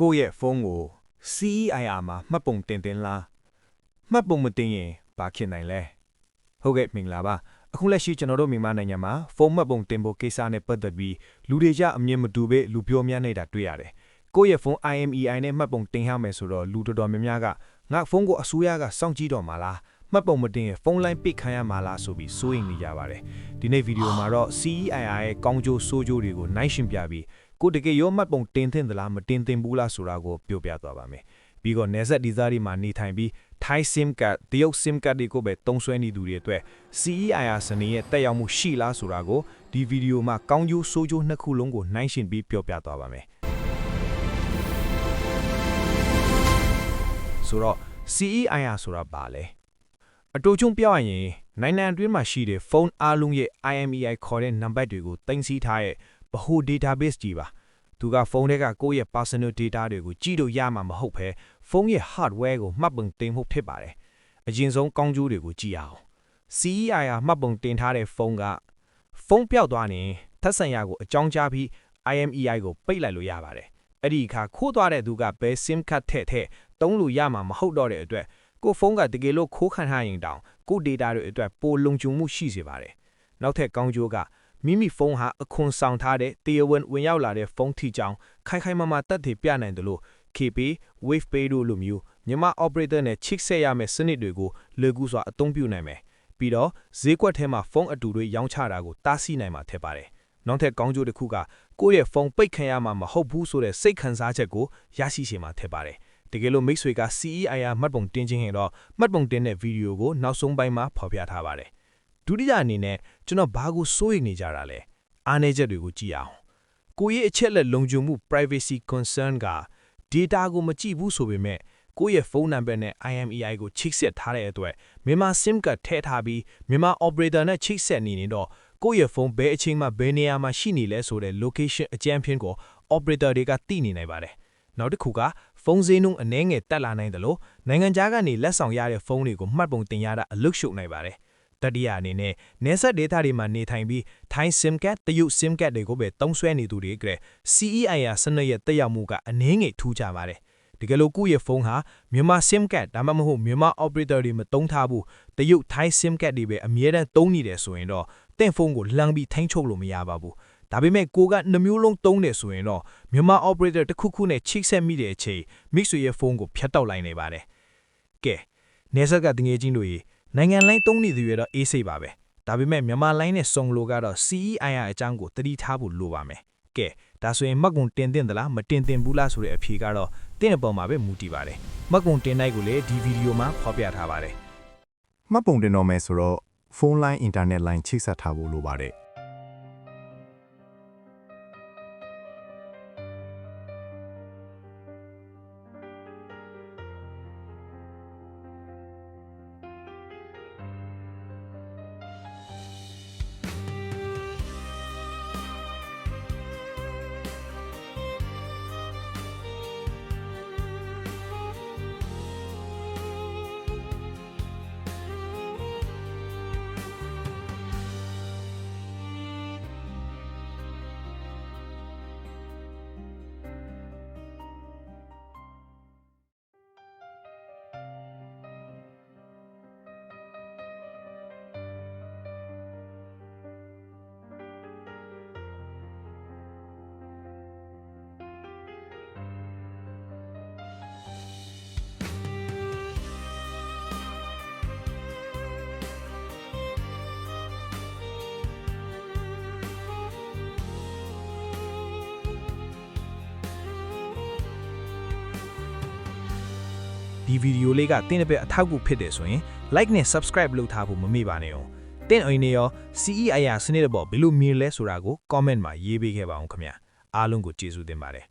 ကိုယ့်ရဲ့ဖုန်းကို CEIR မှာမှတ်ပုံတင်တင်လားမှတ်ပုံမတင်ရင်ဘာဖြစ်နိုင်လဲဟုတ်ကဲ့မင်္ဂလာပါအခုလက်ရှိကျွန်တော်တို့မြန်မာနိုင်ငံမှာဖုန်းမှတ်ပုံတင်ဖို့ကိစ္စနဲ့ပတ်သက်ပြီးလူတွေကြအမြင်မတူပဲလူပြောများနေတာတွေ့ရတယ်ကိုယ့်ရဲ့ဖုန်း IMEI နဲ့မှတ်ပုံတင်ရမယ်ဆိုတော့လူတော်တော်များများကငါဖုန်းကိုအစိုးရကစောင့်ကြည့်တော့မှာလားမှတ်ပုံမတင်ရင်ဖုန်းလိုင်းပိတ်ခံရမှာလားဆိုပြီးစိုးရိမ်နေကြပါတယ်ဒီနေ့ဗီဒီယိုမှာတော့ CEIR ရဲ့ကောင်းကျိုးဆိုးကျိုးတွေကိုနိုင်ရှင်းပြပြီးကိုတကယ်ရောမှတ်ပုံတင်သင့်သလားမတင်သင့်ဘူးလားဆိုတာကိုပြောပြသွားပါမယ်ပြီးတော့နယ်စပ်ဒေသတွေမှာနေထိုင်ပြီး Thai SIM card တရုတ် SIM card တွေကိုပဲတုံးဆွဲနေသူတွေအတွက် CEIR စနစ်ရဲ့တက်ရောက်မှုရှိလားဆိုတာကိုဒီဗီဒီယိုမှာကောင်းကျိုးဆိုးကျိုးနှစ်ခုလုံးကိုနိုင်ရှင်းပြီးပြောပြသွားပါမယ်ဆိုတော့ CEIR ဆိုတာဘာလဲအတူချုံပြောရရင်နိုင်ငံအတွင်းမှာရှိတဲ့ဖုန်းအားလုံးရဲ့ IMEI ခေါ်တဲ့နံပါတ်တွေကိုတင်စီထားရဲ့ဗဟို database ကြီးပါသူကဖုန်းထဲကကိုယ့်ရဲ့ personal data တွေကိုကြည့်လို့ရမှာမဟုတ်ဘဲဖုန်းရဲ့ hardware ကိုမှတ်ပုံတင်ဖို့ဖြစ်ပါတယ်အရင်ဆုံးကောင်းကျိုးတွေကိုကြည့်အောင် CEIR မှတ်ပုံတင်ထားတဲ့ဖုန်းကဖုန်းပျောက်သွားရင်ထပ်ဆံရကိုအကြောင်းကြားပြီး IMEI ကိုပိတ်လိုက်လို့ရပါတယ်အဲ့ဒီအခါခိုးသွားတဲ့သူကဘယ် SIM card ထည့်တုံးလို့ရမှာမဟုတ်တော့တဲ့အတွက်ကိုဖုန်းကတကယ်လို့ခိုးခံထားရင်တောင်ကို data တွေအတွက်ပိုလုံခြုံမှုရှိစေပါတယ်နောက်ထပ်ကောင်းကျိုးကမိမိဖုန်းဟာအခွန်ဆောင်ထားတဲ့တရားဝင်ရောက်လာတဲ့ဖုန်းထီကြောင်ခိုင်ခိုင်မာမာတက်တည်ပြနိုင်တယ်လို့ KP WavePay တို့လိုမျိုးမြန်မာ operator နဲ့ချိတ်ဆက်ရမယ့်စနစ်တွေကိုလွယ်ကူစွာအသုံးပြုနိုင်မယ်ပြီးတော့ဈေးကွက်ထဲမှာဖုန်းအတူတွေရောင်းချတာကိုတားဆီးနိုင်မှာထက်ပါတယ်နောက်ထပ်ကောင်းကျိုးတစ်ခုကကိုယ့်ရဲ့ဖုန်းပိတ်ခံရမှာမဟုတ်ဘူးဆိုတဲ့စိတ်ခံစားချက်ကိုရရှိစေမှာထက်ပါတယ်တကယ်လို့မိတ်ဆွေက CEIR မှတ်ပုံတင်ခြင်းရင်တော့မှတ်ပုံတင်တဲ့ဗီဒီယိုကိုနောက်ဆုံးပိုင်းမှာဖော်ပြထားပါတယ်ဒုတိယအနေနဲ့ကျွန်တော်ဘာကိုစိုးရိမ်နေကြတာလဲအားနည်းချက်တွေကိုကြည့်အောင်ကိုယ့်ရဲ့အချက်လက်လုံခြုံမှု privacy concern က data ကိုမကြည့်ဘူးဆိုပေမဲ့ကိုယ့်ရဲ့ဖုန်းနံပါတ်နဲ့ IMEI ကိုချိတ်ဆက်ထားတဲ့အတွက်မြန်မာ SIM card ထည့်ထားပြီးမြန်မာ operator နဲ့ချိတ်ဆက်နေတော့ကိုယ့်ရဲ့ဖုန်းဘယ်အချိန်မှဘယ်နေရာမှာရှိနေလဲဆိုတဲ့ location အကြမ်းဖျင်းကို operator တွေကသိနေနိုင်ပါတယ်နောက်တစ်ခုကဖုန်းဈေးနှုန်းအနည်းငယ်တက်လာနိုင်တယ်လို့နိုင်ငံခြားကနေလက်ဆောင်ရတဲ့ဖုန်းတွေကိုမှတ်ပုံတင်ရတာအလုပ်ရှုပ်နိုင်ပါတယ်တတိယအနေနဲ့နယ်စပ်ဒေသတွေမှာနေထိုင်ပြီး Thai SIM card တရုတ် SIM card တွေကိုပဲတုံးဆွဲနေသူတွေအတွက် CEIR စနစ်ရဲ့တက်ရောက်မှုကအနည်းငယ်ထူးခြားပါတယ်တကယ်လို့ကိုယ့်ရဲ့ဖုန်းဟာမြန်မာ SIM card ဒါမှမဟုတ်မြန်မာ operator တွေမတုံးထားဘူးတရုတ် Thai SIM card တွေပဲအမြဲတမ်းတုံးနေတယ်ဆိုရင်တော့တင့်ဖုန်းကိုလှမ်းပြီးထိန်းချုပ်လို့မရပါဘူးဒါပေမဲ့ကိုကနှမျိုးလုံးတုံးတယ်ဆိုရင်တော့မြန်မာ operator တစ်ခုခုနဲ့ချိတ်ဆက်မိတဲ့အချိန်မိတ်ဆွေရဲ့ဖုန်းကိုဖျက်တောက်လိုက်နေပါတယ်ကဲနယ်စပ်ကတငယ်ချင်းတို့နိုင်ငံလိုင်းသုံးနေသူရတော့အေးစိတ်ပါပဲဒါပေမဲ့မြန်မာလိုင်းနဲ့စုံလို့ကတော့ CEIR အကြောင်းကိုသတိထားဖို့လိုပါမယ်ကဲဒါဆိုရင်မှတ်ကုန်တင်သင့်သလားမတင်သင့်ဘူးလားဆိုတဲ့အဖြေကတော့တင့်အပေါ်မှာပဲမူတည်ပါတယ်မှတ်ကုန်တင်နိုင်ကိုလည်းဒီဗီဒီယိုမှာဖော်ပြထားပါတယ်မှတ်ပုံတင်တော့မယ်ဆိုတော့ဖုန်းလိုင်းအင်တာနက်လိုင်းချိတ်ဆက်ထားဖို့လိုပါတယ်ဒီဗီဒီယိုလေးကတင်းတဲ့ဘက်အထောက်အကူဖြစ်တယ်ဆိုရင် like နဲ့ subscribe လုပ်ထားဖို့မမေ့ပါနဲ့အောင်တင်းအိမ်နေရော CEIR စနစ်ပေါ်ဘယ်လိုမြင်လဲဆိုတာကို comment မှာရေးပေးခဲ့ပါအောင်ခင်ဗျာအားလုံးကိုကျေးဇူးတင်ပါတယ်